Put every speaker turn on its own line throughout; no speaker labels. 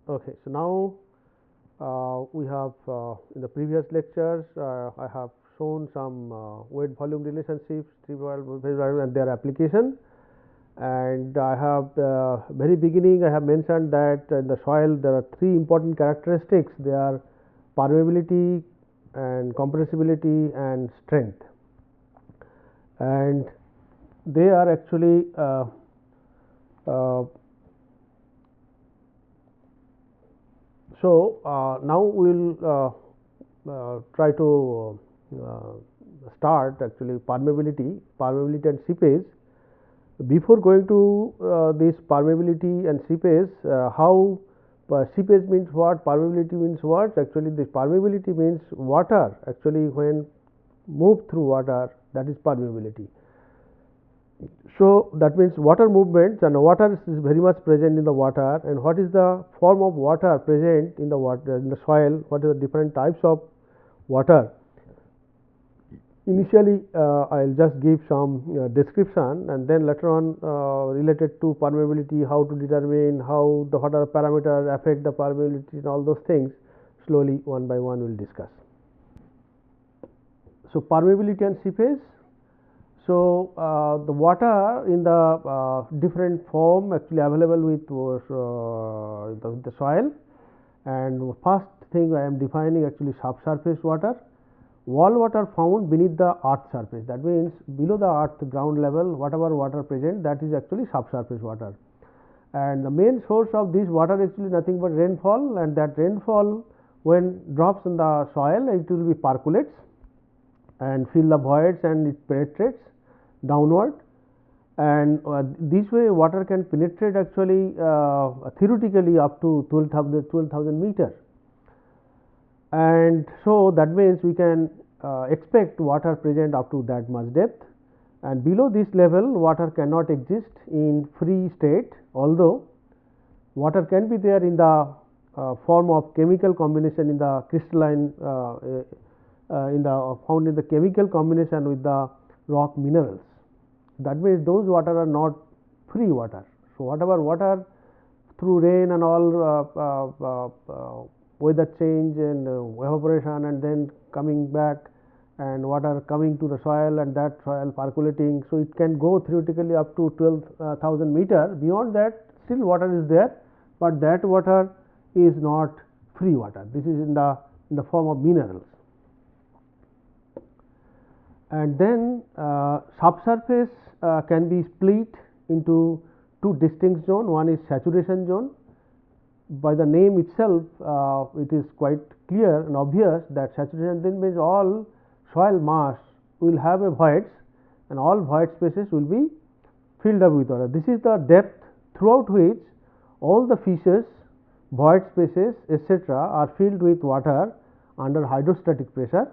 Okay, so now we have in the previous lectures I have shown some weight volume relationships, and their application. And I have very beginning I have mentioned that in the soil there are three important characteristics. They are permeability and compressibility and strength, and they are actually now we will try to start actually permeability and seepage. Before going to this permeability and seepage, how seepage means what, permeability means what? Actually, this permeability means water. Actually, when moved through water, that is permeability. So that means water movements, and water is very much present in the water. And what is the form of water present in the water in the soil? What are the different types of water? Initially, I will just give some description, and then later on related to permeability, how to determine how what are the parameters affect the permeability, and all those things. Slowly, one by one, we will discuss. So permeability and seepage. So the water in the different form actually available with the soil, and first thing I am defining actually subsurface water. Wall water found beneath the earth surface, that means below the earth ground level, whatever water present, that is actually subsurface water. And the main source of this water actually nothing but rainfall, and that rainfall when drops in the soil, it will be percolates and fill the voids, and it penetrates downward. And this way water can penetrate actually theoretically up to 12,000 meters. And so that means we can expect water present up to that much depth, and below this level water cannot exist in free state, although water can be there in the form of chemical combination in the crystalline found in the chemical combination with the rock minerals. That means those water are not free water. So whatever water through rain and all weather change and evaporation, and then coming back, and water coming to the soil, and that soil percolating, so it can go theoretically up to 12,000 meters. Beyond that still water is there, but that water is not free water. This is in the form of minerals. And then subsurface can be split into two distinct zones. One is saturation zone. By the name itself, it is quite clear and obvious that saturation then means all soil mass will have a voids, and all void spaces will be filled up with water. This is the depth throughout which all the fissures, void spaces, etc., are filled with water under hydrostatic pressure.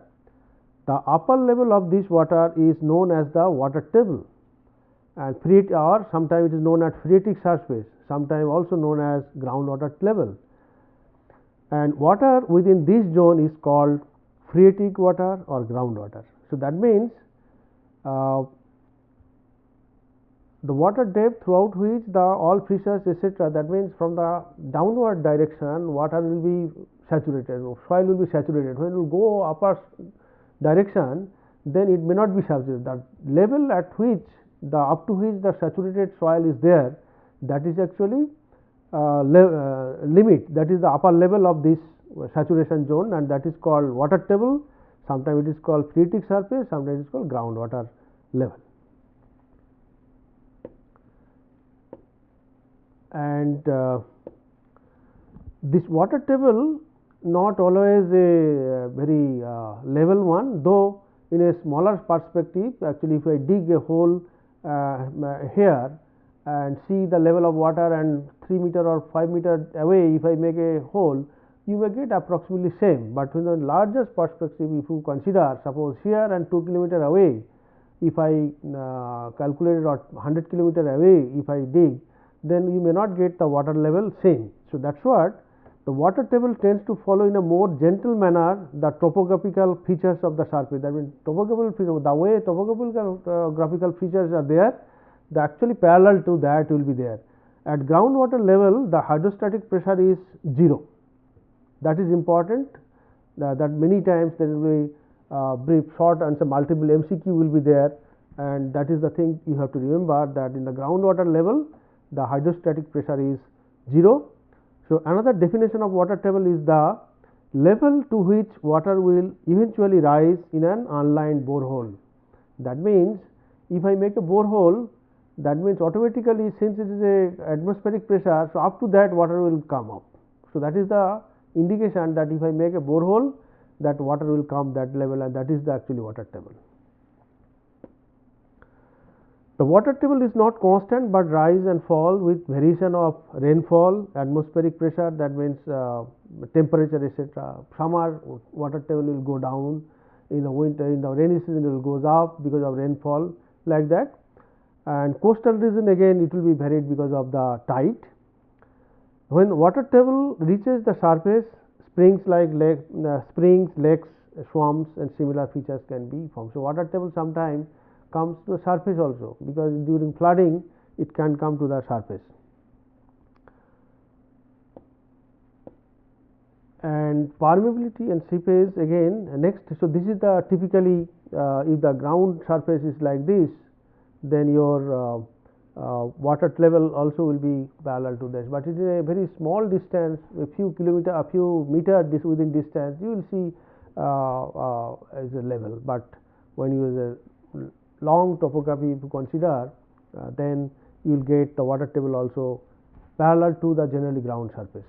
The upper level of this water is known as the water table, and or sometimes it is known as phreatic surface, sometimes also known as groundwater level. And water within this zone is called phreatic water or groundwater. So that means the water depth throughout which the all fissures, etc., that means from the downward direction water will be saturated, soil will be saturated. When it will go upper direction, then it may not be saturated. The level at which up to which the saturated soil is there, that is actually limit, that is the upper level of this saturation zone, and that is called water table. Sometimes it is called phreatic surface, sometimes it is called groundwater level. And this water table not always a very level one, though in a smaller perspective. Actually, if I dig a hole here and see the level of water, and 3 meter or 5 meter away if I make a hole, you may get approximately same. But in the largest perspective, if you consider suppose here and 2 kilometer away, if I calculate, or 100 kilometer away if I dig, then you may not get the water level same. So that's what the water table tends to follow in a more gentle manner the topographical features of the surface. That means topographical features, the way topographical features are there, the actually parallel to that will be there. At groundwater level, the hydrostatic pressure is 0. That is important. That many times there will be brief short answer, multiple MCQ will be there, and that is the thing you have to remember, that in the groundwater level the hydrostatic pressure is 0. So, another definition of water table is the level to which water will eventually rise in an unlined borehole. That means, if I make a borehole, that means automatically, since it is a atmospheric pressure, so up to that water will come up. So, that is the indication that if I make a borehole, that water will come that level, and that is the actually water table. The water table is not constant, but rise and fall with variation of rainfall, atmospheric pressure, that means temperature, etc. Summer water table will go down, in the winter, in the rainy season it will goes up because of rainfall, like that. And coastal region, again it will be varied because of the tide. When water table reaches the surface, springs, lakes, swamps, and similar features can be formed. So, water table sometimes comes to the surface also, because during flooding it can come to the surface. And permeability and seepage, again next. So, this is the typically if the ground surface is like this, then your water level also will be parallel to this, but it is a very small distance, a few meter within distance, you will see as a level. But when you use a long topography, if you consider, then you will get the water table also parallel to the generally ground surface.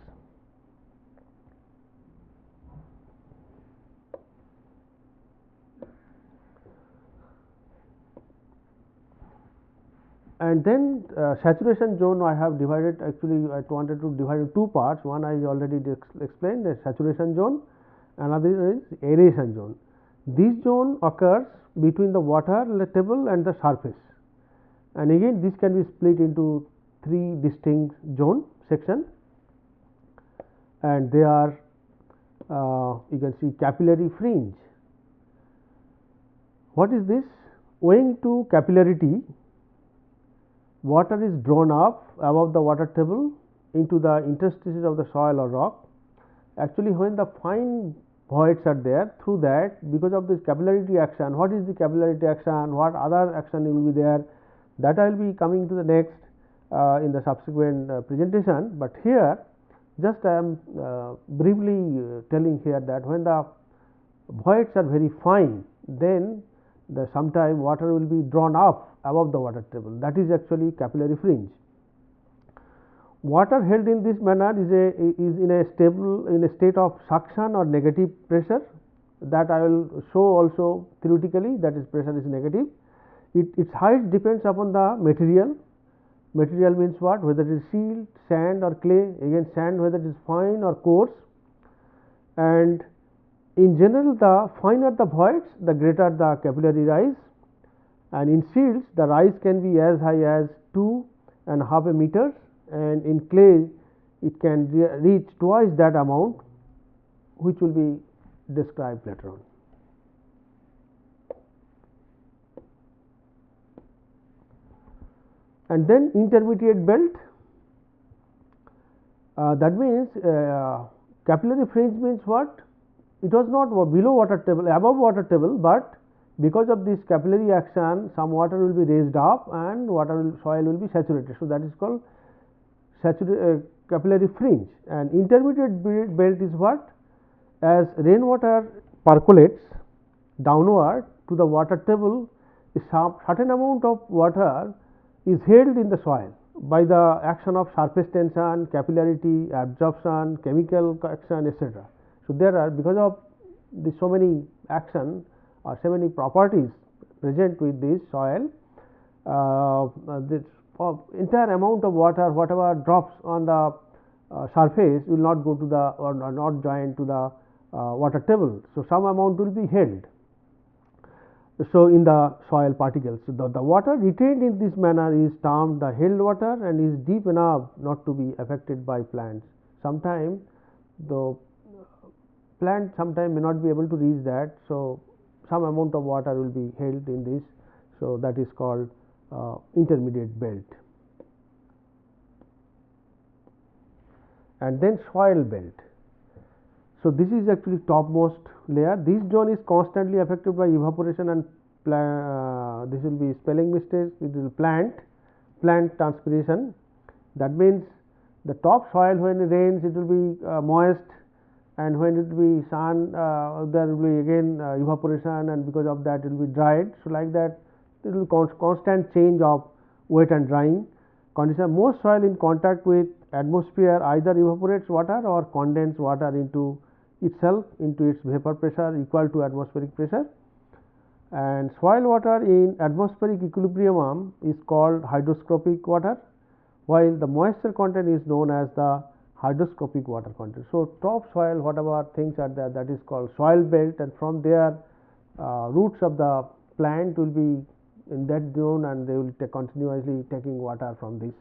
And then saturation zone, I have divided, actually I wanted to divide in two parts. One I already explained, the saturation zone, another is aeration zone. This zone occurs between the water table and the surface, and again this can be split into three distinct zone section, and they are you can see capillary fringe. What is this? Owing to capillarity, water is drawn up above the water table into the interstices of the soil or rock. Actually, when the fine voids are there, through that, because of this capillarity action, what is the capillarity action, what other action will be there, that I will be coming to the next in the subsequent presentation. But here just I am briefly telling here that when the voids are very fine, then sometime water will be drawn up above the water table, that is actually capillary fringe. Water held in this manner is in a state of suction or negative pressure, that I will show also theoretically, that is pressure is negative. Its height depends upon the material. Material means what? Whether it is silt, sand or clay. Again, sand whether it is fine or coarse. And in general, the finer the voids, the greater the capillary rise. And in silts, the rise can be as high as 2.5 meters, and in clay it can reach twice that amount, which will be described later on. And then intermediate belt, that means capillary fringe means what? It was not below water table, above water table, but because of this capillary action, some water will be raised up and soil will be saturated. So, that is called capillary fringe. And intermediate belt is what? As rainwater percolates downward to the water table, a certain amount of water is held in the soil by the action of surface tension, capillarity, absorption, chemical action, etc. So, there are, because of so many action or so many properties present with this soil, this entire amount of water, whatever drops on the surface, will not go to the or not join to the water table. So, some amount will be held. So, in the soil particles, so the water retained in this manner is termed the held water and is deep enough not to be affected by plants. Sometimes the plant may not be able to reach that. So, some amount of water will be held in this. So, that is called intermediate belt. and then soil belt. So, this is actually topmost layer. This zone is constantly affected by evaporation and this will be spelling mistakes. It will plant transpiration. That means the top soil, when it rains, it will be moist, and when it will be sun, there will be again evaporation, and because of that it will be dried. So, like that it will constant change of wet and drying condition. Most soil in contact with atmosphere either evaporates water or condense water into itself into its vapor pressure equal to atmospheric pressure, and soil water in atmospheric equilibrium is called hygroscopic water, while the moisture content is known as the hydroscopic water content. So, top soil, whatever things are there, that is called soil belt, and from there roots of the plant will be in that zone, and they will continuously taking water from this.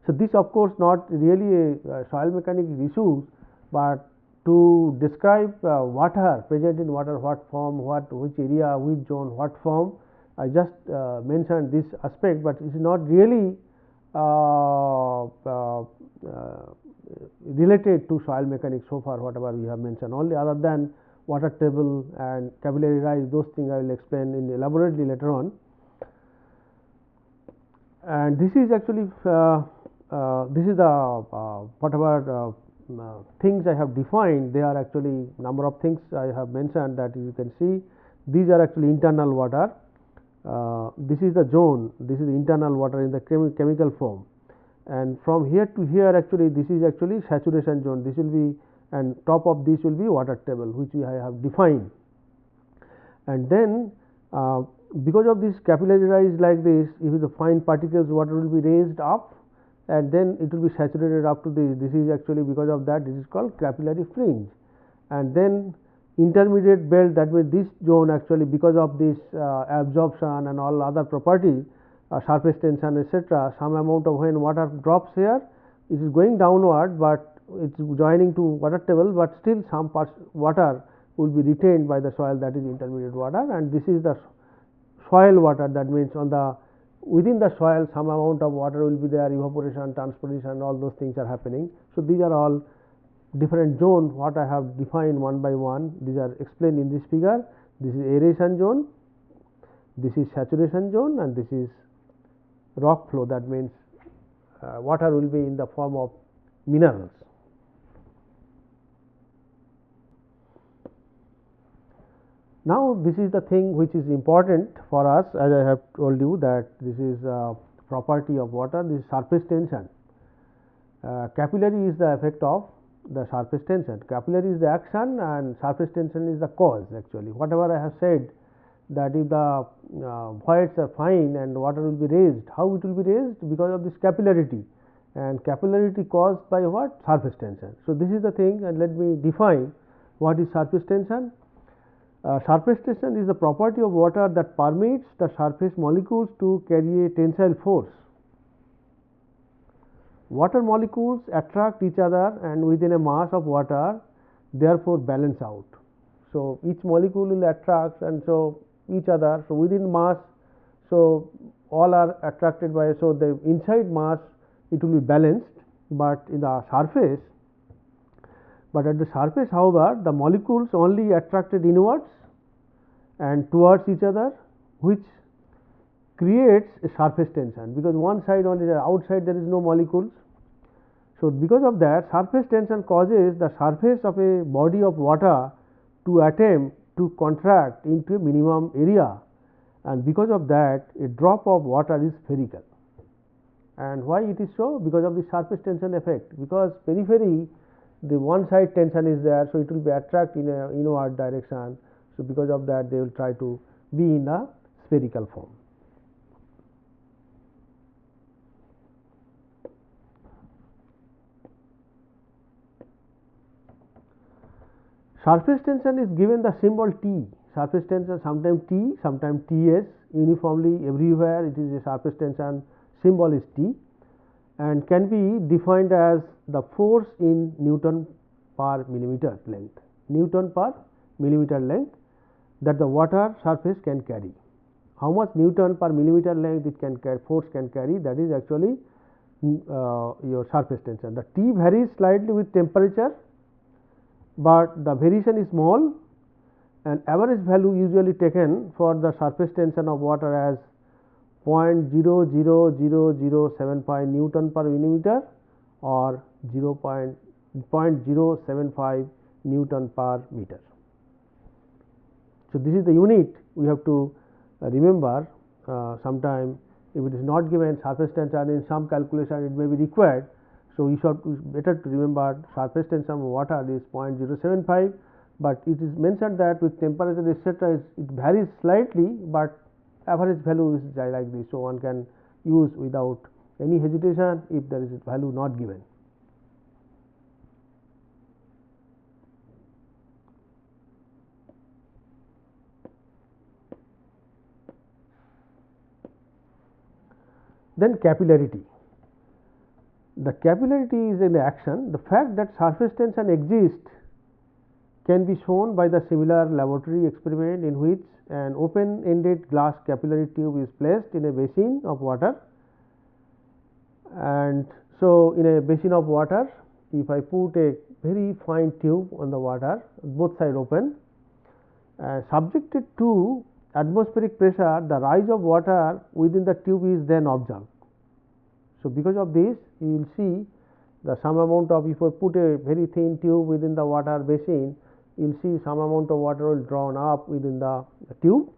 So, this of course not really a soil mechanics issue, but to describe water present in water, what form, which area, which zone, what form. I just mentioned this aspect, but it is not really related to soil mechanics so far, whatever we have mentioned, only other than water table and capillary rise, those things I will explain in elaborately later on. And this is actually this is the whatever things I have defined. They are actually number of things I have mentioned, that you can see these are actually internal water. This is the zone, this is the internal water in the chemical form, and from here to here actually this is actually saturation zone. This will be, and top of this will be water table, which I have defined. And then because of this capillary rise like this, if the fine particles water will be raised up, and then it will be saturated up to this. This is actually because of that, this is called capillary fringe. And then intermediate belt, that means this zone actually because of this absorption and all other properties, surface tension, etc., some amount of when water drops here, it is going downward, but it is joining to water table, but still some parts water will be retained by the soil, that is intermediate water. And this is the soil water, that means on the within the soil some amount of water will be there, evaporation, transpiration, all those things are happening. So, these are all different zones what I have defined one by one. These are explained in this figure. This is aeration zone, this is saturation zone, and this is rock flow, that means water will be in the form of minerals. Now, this is the thing which is important for us, as I have told you that this is a property of water, this is surface tension. Capillary is the effect of the surface tension. Capillary is the action and surface tension is the cause actually. Whatever I have said, that if the voids are fine and water will be raised, how it will be raised? Because of this capillarity, and capillarity caused by what? Surface tension. So, this is the thing, and let me define what is surface tension. Surface tension is the property of water that permits the surface molecules to carry a tensile force. Water molecules attract each other and within a mass of water, therefore balance out. So, each molecule will attract and so each other. So, within mass, so all are attracted by, so the inside mass it will be balanced, but in the surface, but at the surface however, the molecules only attracted inwards and towards each other, which creates a surface tension, because one side only, the outside there is no molecules. So, because of that, surface tension causes the surface of a body of water to attempt to contract into a minimum area, and because of that a drop of water is spherical. And why it is so? Because of the surface tension effect, because periphery the one side tension is there, so it will be attract in a inward direction. So, because of that they will try to be in a spherical form. Surface tension is given the symbol T. Surface tension sometimes T, sometimes Ts, uniformly everywhere it is a surface tension symbol is T, and can be defined as the force in Newton per millimeter length. Newton per millimeter length that the water surface can carry. How much Newton per millimeter length it can carry, force can carry, that is actually your surface tension. The T varies slightly with temperature, but the variation is small, and average value usually taken for the surface tension of water as 0.00075 Newton per millimeter or 0.075 Newton per meter. So, this is the unit we have to remember. Sometime if it is not given surface tension, in some calculation it may be required. So, we should better to remember surface tension of water is 0.075, but it is mentioned that with temperature etc. it varies slightly, but average value is like this. So, one can use without any hesitation if there is a value not given. Then capillarity. The capillarity is an action. The fact that surface tension exists can be shown by the similar laboratory experiment in which an open-ended glass capillary tube is placed in a basin of water. And so, in a basin of water, if I put a very fine tube on the water, both sides open, subjected to atmospheric pressure, the rise of water within the tube is then observed. So, because of this, you will see the some amount of, if I put a very thin tube within the water basin, you will see some amount of water will drawn up within the tube,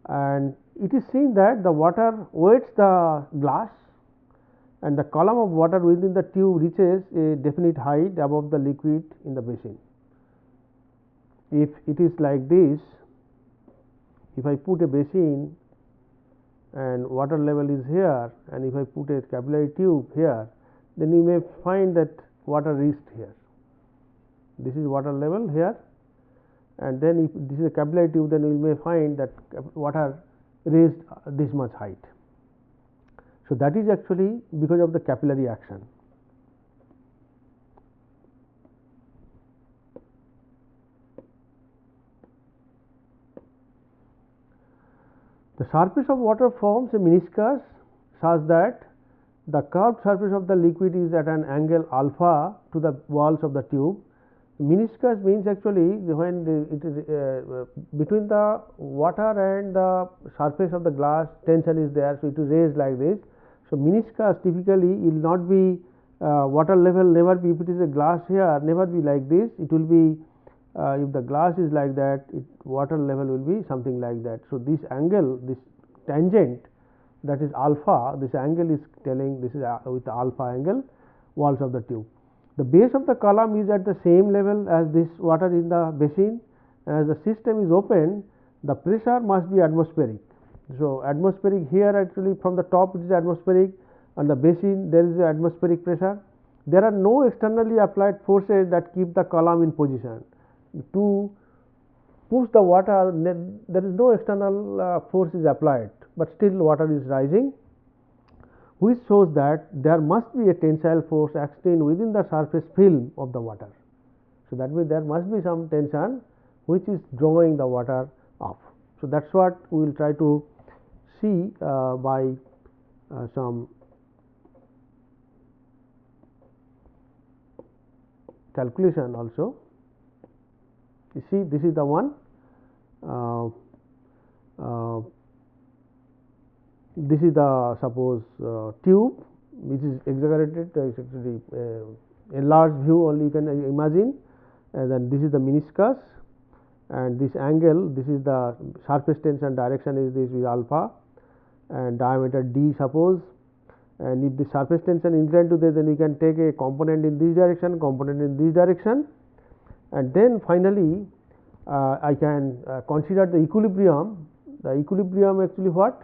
and it is seen that the water weights the glass, and the column of water within the tube reaches a definite height above the liquid in the basin. If it is like this, if I put a basin and water level is here, and if I put a capillary tube here, then you may find that water reached here. This is water level here, and then if this is a capillary tube, then you may find that water raised this much height. So, that is actually because of the capillary action. The surface of water forms a meniscus such that the curved surface of the liquid is at an angle alpha to the walls of the tube. Meniscus means actually when it is between the water and the surface of the glass, tension is there, so it is raised like this. So, meniscus typically will not be water level, never be, if it is a glass here, never be like this. It will be if the glass is like that, water level will be something like that. So, this angle, this tangent, that is alpha, this angle is telling this is with the alpha angle walls of the tube. The base of the column is at the same level as this water in the basin. As the system is open, the pressure must be atmospheric. So, atmospheric here actually from the top it is atmospheric, and the basin there is atmospheric pressure. There are no externally applied forces that keep the column in position. To push the water, there is no external force is applied, but still water is rising, which shows that there must be a tensile force acting within the surface film of the water. So, that means there must be some tension which is drawing the water up. So, that is what we will try to see by some calculation also. You see, this is the one. This is the suppose tube which is exaggerated, actually a large view only you can imagine, and then this is the meniscus, and this angle, this is the surface tension direction is this with alpha, and diameter d suppose, and if the surface tension inclined to this, then you can take a component in this direction, component in this direction, and then finally I can consider the equilibrium. The equilibrium actually what?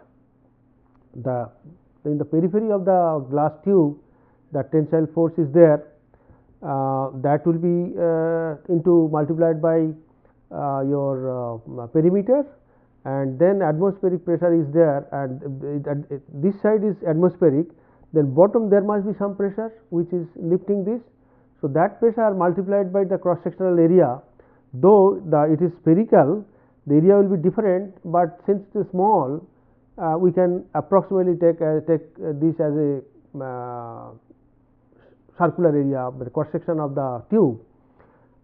In the periphery of the glass tube, the tensile force is there, that will be into multiplied by your perimeter, and then atmospheric pressure is there, and this side is atmospheric, then bottom there must be some pressure which is lifting this. So, that pressure multiplied by the cross sectional area, though it is spherical, the area will be different, but since it is small, we can approximately take this as a circular area, the cross section of the tube,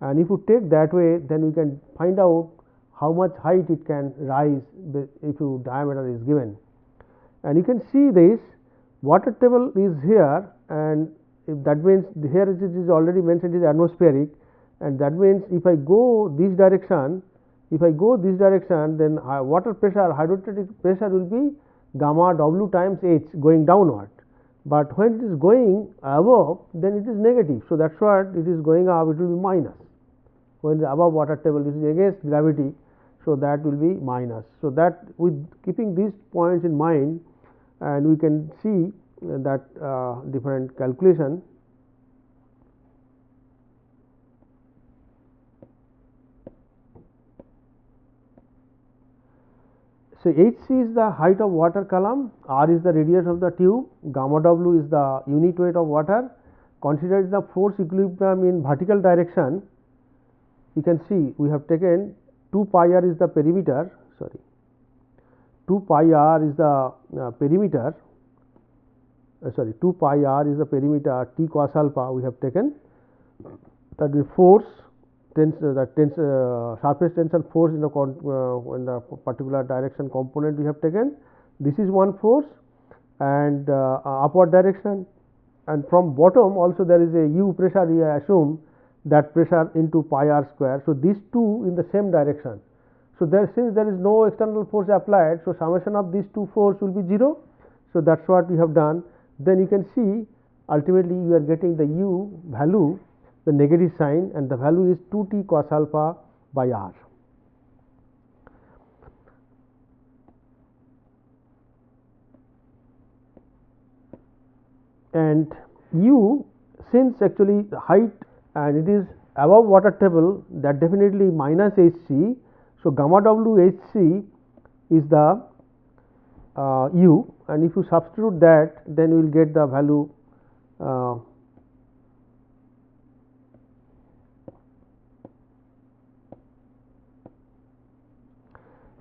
and if you take that way, then we can find out how much height it can rise if you diameter is given. And you can see this water table is here, and if that means here it is already mentioned is atmospheric, and that means if I go this direction, then water pressure, hydrostatic pressure will be gamma W times H going downward. But when it is going above, then it is negative. So that's what it is going up, it will be minus. When the above water table, this is against gravity, so that will be minus. So that with keeping these points in mind, and we can see that different calculation. So Hc is the height of water column, r is the radius of the tube, gamma W is the unit weight of water. Considered the force equilibrium in vertical direction, you can see we have taken 2 pi r is the perimeter, 2 pi r is the perimeter, 2 pi r is the perimeter T cos alpha we have taken, that is force, surface tension force in the particular direction component we have taken. This is one force, and upward direction, and from bottom also there is a U pressure, we assume that pressure into pi r square. So these two in the same direction. So there, since there is no external force applied, so summation of these two force will be 0. So that's what we have done. Then you can see ultimately you are getting the U value, the negative sign, and the value is 2t cos alpha by r. And U, since actually the height and it is above water table, that definitely minus Hc. So gamma W Hc is the U, and if you substitute that, then you will get the value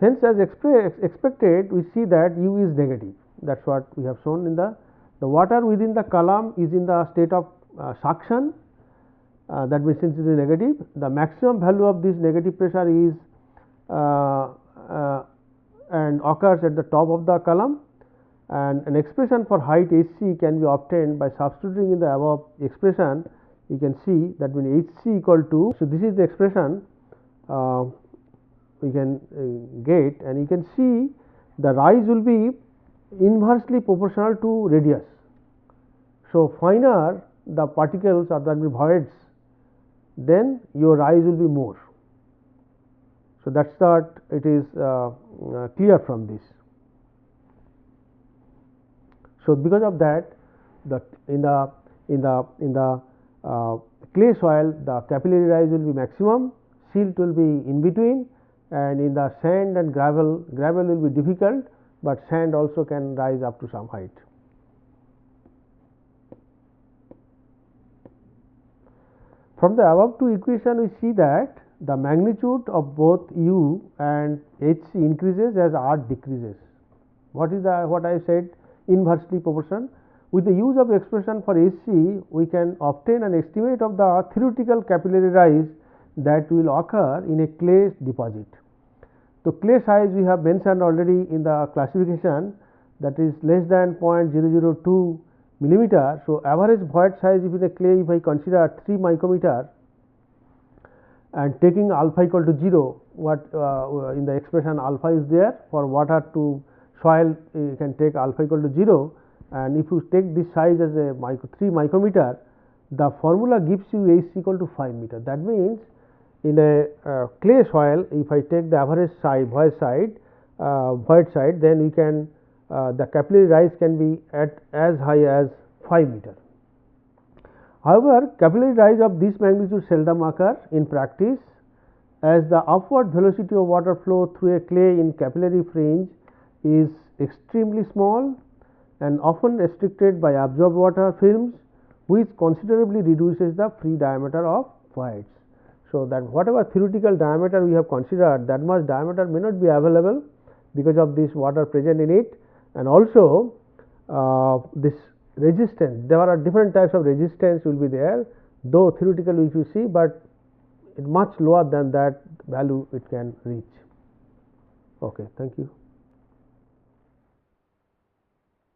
hence, as expected, we see that U is negative. That is what we have shown in the water within the column is in the state of suction. That means since it is negative, the maximum value of this negative pressure is and occurs at the top of the column, and an expression for height Hc can be obtained by substituting in the above expression. You can see that when Hc equal to, so this is the expression we can get, and you can see the rise will be inversely proportional to radius. So finer the particles or the voids, then your rise will be more. So that's what it is clear from this. So because of that, in the clay soil, the capillary rise will be maximum, silt will be in between, and in the sand and gravel will be difficult, but sand also can rise up to some height. From the above two equation, we see that the magnitude of both U and Hc increases as R decreases. What I said, inversely proportion. With the use of expression for Hc, we can obtain an estimate of the theoretical capillary rise that will occur in a clay deposit. So clay size we have mentioned already in the classification, that is less than 0.002 millimeter. So average void size if in a clay, if I consider 3 micrometer and taking alpha equal to 0, what in the expression alpha is there for water to soil, you can take alpha equal to 0, and if you take this size as a 3 micrometer, the formula gives you H equal to 5 meter. That means in a clay soil, if I take the average size void side, then we can the capillary rise can be at as high as 5 meter. However, capillary rise of this magnitude seldom occur in practice, as the upward velocity of water flow through a clay in capillary fringe is extremely small and often restricted by absorbed water films, which considerably reduces the free diameter of voids. So that whatever theoretical diameter we have considered, that much diameter may not be available because of this water present in it, and also this resistance, there are different types of resistance will be there, though theoretically if you see, but it much lower than that value it can reach. Okay, thank you.